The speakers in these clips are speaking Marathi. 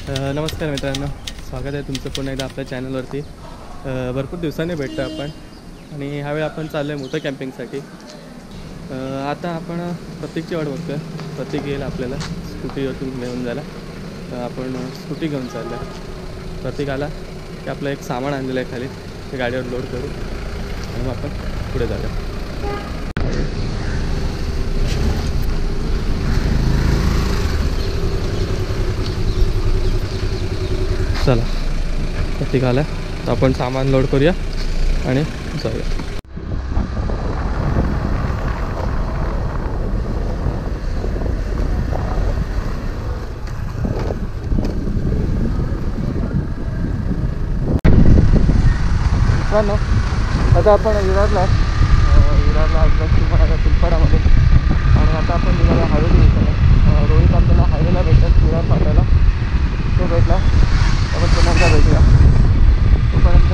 नमस्कार मित्रांनो, स्वागत आहे तुमचं पुन्हा एकदा आपल्या चॅनलवरती. भरपूर दिवसांनी भेटतो आपण आणि ह्यावेळी आपण चाललो आहे मोठं कॅम्पिंगसाठी. आता आपण प्रतीकची वाट बघतो आहे. प्रतीक येईल आपल्याला स्कूटीवरतून घेऊन जायला. आपण स्कूटी घेऊन चाललो आहे. प्रतीक आला की आपलं एक सामान आणलेलं आहे खाली, ते गाडीवर लोड करू आणि मग आपण पुढे जाऊया. चला, प्रतीक आला तर आपण सामान लोड करूया आणि जाऊया. मित्रांनो, आता आपण विरारला तुम्हाला पिलपाडामध्ये आणि आता आपण निघाला हायवे निघाला. रोहित आपल्याला हायवेला भेटेल विरार फाट्याला, तो भेटला आपण पुन्हा भेटूया. तोपर्यंत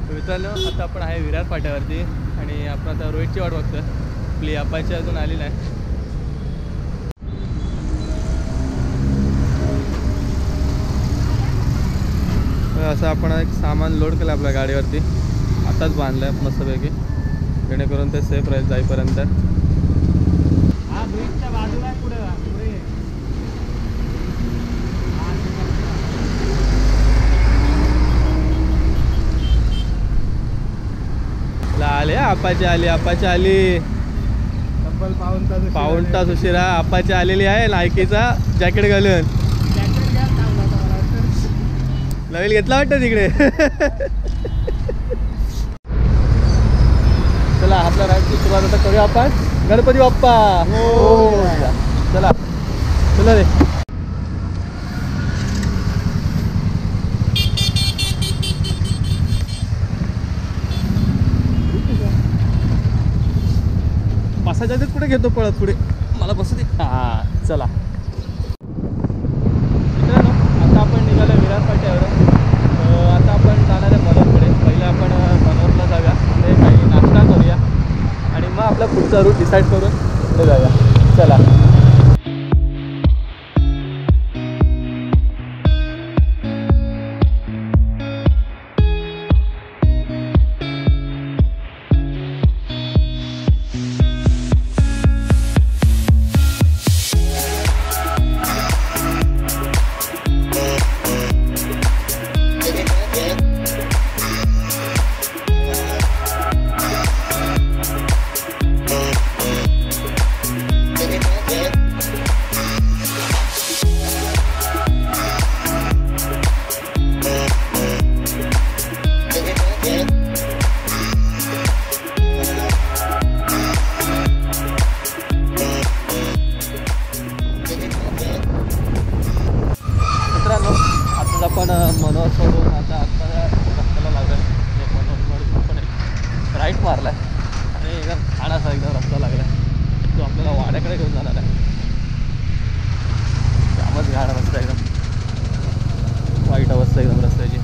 मित्रांनो, आता आपण आहे विरार फाट्यावरती आणि आपण आता रोहितची वाट बघतोय. आपली अपाची अजून आली नाही. असं आपण एक सामान लोड केलं आपल्या गाडीवरती, आताच बांधलं आहे मस्तपैकी, जेणेकरून ते सेफ राहील जाईपर्यंत. आले अपाची आली तब्बल पाऊण तास उशिरा अपाची आलेली आहे. नायकीचा जॅकेट घालून नवीन घेतला वाटतं तिकडे. चला, आपल्या राईडची सुरुवात आता करूया आपण. गणपती बाप्पा चला चला रे. बसायच्या पुढे घेतो पळत पुढे, मला बसू दे. हां चला मित्रांनो, आता आपण निघालो विरार फाट्यावर. आता आपण जाणार आहे मनोरकडे. पहिले आपण मनोरला जाऊया, ते काही नाश्ता करूया आणि मग आपला पुढचा रूट डिसाईड करून पुढे जाऊया. चला. आपण मनोहर सोडून आता रस्त्याला लागला. मनोहर पण राईट मारला आहे आणि एकदम छान एकदम रस्ता लागला आहे, तो आपल्याला वाड्याकडे घेऊन जाणार आहे. त्यामुळेच घाण रस्ता, एकदम वाईट अवस्था एकदम रस्त्याची.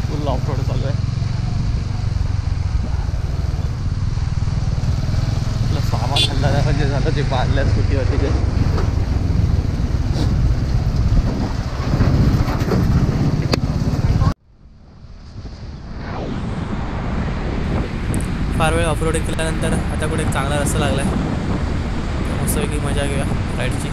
फुल ऑफ रोड चालू आहे. म्हणजे झालं ते बांधल्या स्कूटीवरती ते. फार वेळ ऑफरोडिंग केल्यानंतर आता कुठे एक चांगला रस्ता लागला आहे, मस्तपैकी मजा घेऊया राईडची.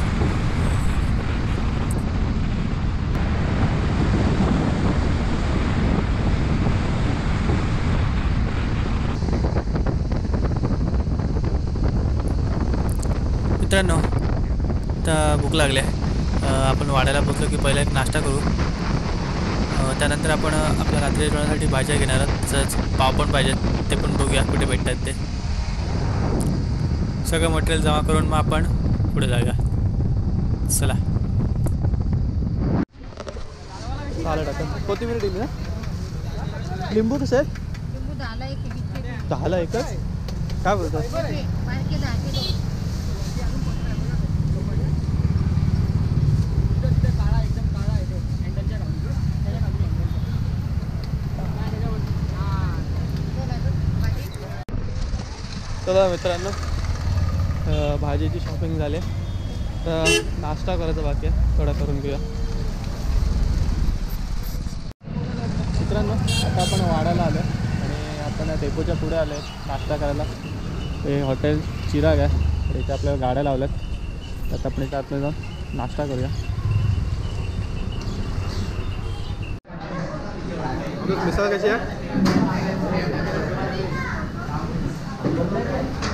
मित्रांनो आता भूक लागली आहे. आपण वाड्याला पोचलो की पहिला एक नाश्ता करू, त्यानंतर आपण आपल्या रात्री जेवणासाठी भाज्या घेणार आहोत. तसंच पाव पण पाहिजेत, ते पण बघूया कुठे भेटतात ते. सगळं मटेरियल जमा करून मग आपण पुढे जाऊया. चला. कोथिंबीर दिली ना. लिंबू कसे आहेत? 10ला एकच. काय बोलतो? चला मित्रांनो, भाजीची शॉपिंग झाली, तर नाश्ता करायचा बाकी आहे, थोडा करून घेऊया. मित्रांनो आता आपण वाड्याला आलो आणि आपण डेपोच्या पुढे आलो आहे नाश्ता करायला. हे हॉटेल चिराग आहे, तर इथे आपल्याला गाड्या लावल्यात. आता आपण इथे आतमध्ये जाऊन नाश्ता करूया. मिसळ कशी आहे?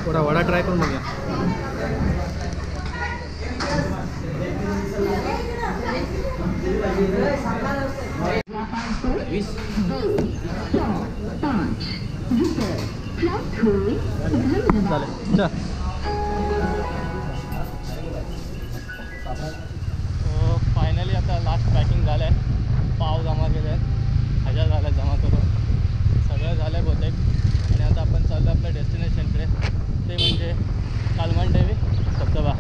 थोडा वडा ट्राय करून बघूया. फायनली आता लास्ट पॅकिंग झालं आहे. पाव जमा केले आहेत, भाज्या झाल्या जमा करून, सगळं झालं आहे बहुतेक. आणि आता आपण चाललो आपल्या डेस्टिनेशनकडे, ते म्हणजे कालमांडेवी धबधबा.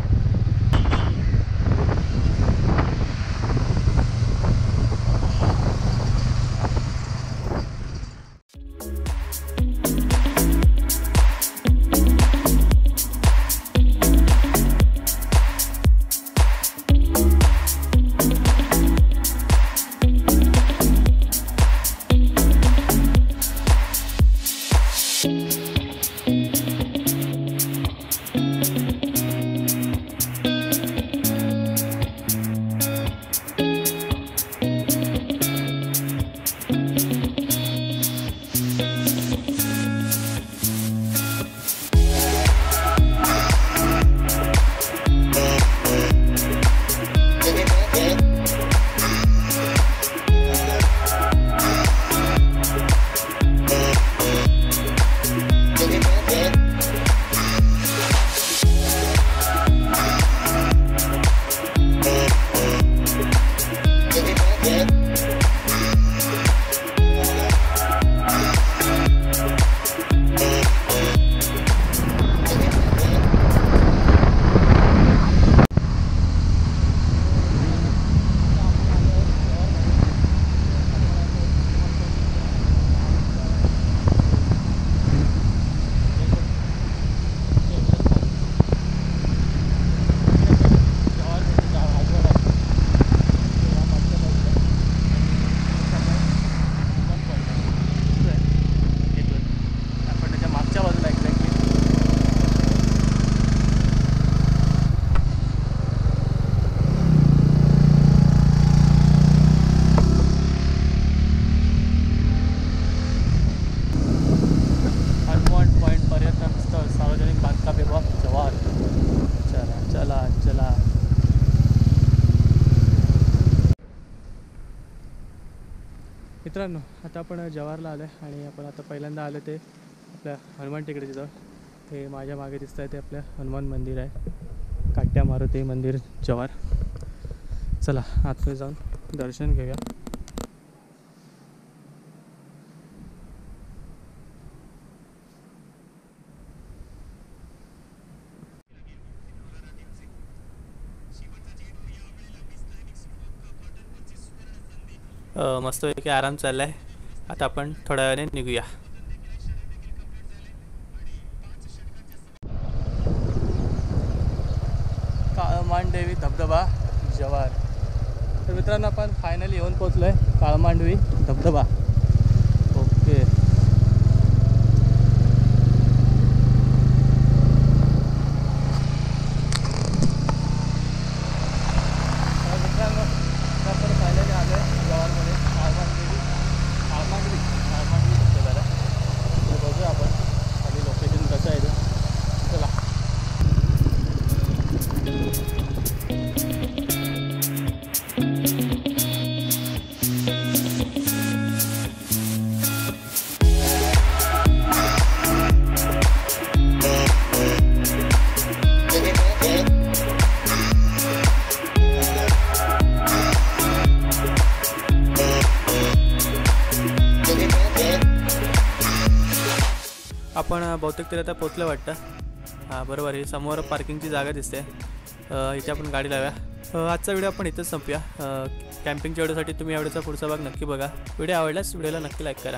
मित्रांनो आता आपण जव्हारला आलो आहे आणि आपण आता पहिल्यांदा आलो ते आपल्या हनुमान टेकडीच्या जवळ. हे माझ्या मागे दिसत आहे ते आपल्या हनुमान मंदिर आहे, काट्या मारुती मंदिर जव्हार. चला आतमध्ये जाऊन दर्शन घेऊया. मस्तपैकी आराम चालला आहे. आता आपण थोड्या वेळाने निघूया. धबधबा जव्हार. तर मित्रांनो आपण फायनली येऊन पोहोचलो आहे काळमांडवी धबधबा. ओके मित्रांनो आपण फायनली आलो आहे जव्हारमध्ये काळमांडवी धबधब्याला. तर बघूया आपण खाली लोकेशन कसं आहे ते. चला आपण बहुतेक तरी आता पोचलं वाटतं. हां बरोबर आहे. समोर पार्किंगची जागा दिसते. इथे आपण गाडी लावूया. आजचा व्हिडिओ आपण इथंच संपूया. कॅम्पिंगच्या व्हिडिओसाठी तुम्ही आवडीचा पुढचा भाग नक्की बघा. व्हिडिओ आवडल्यास व्हिडिओला नक्की लाईक करा.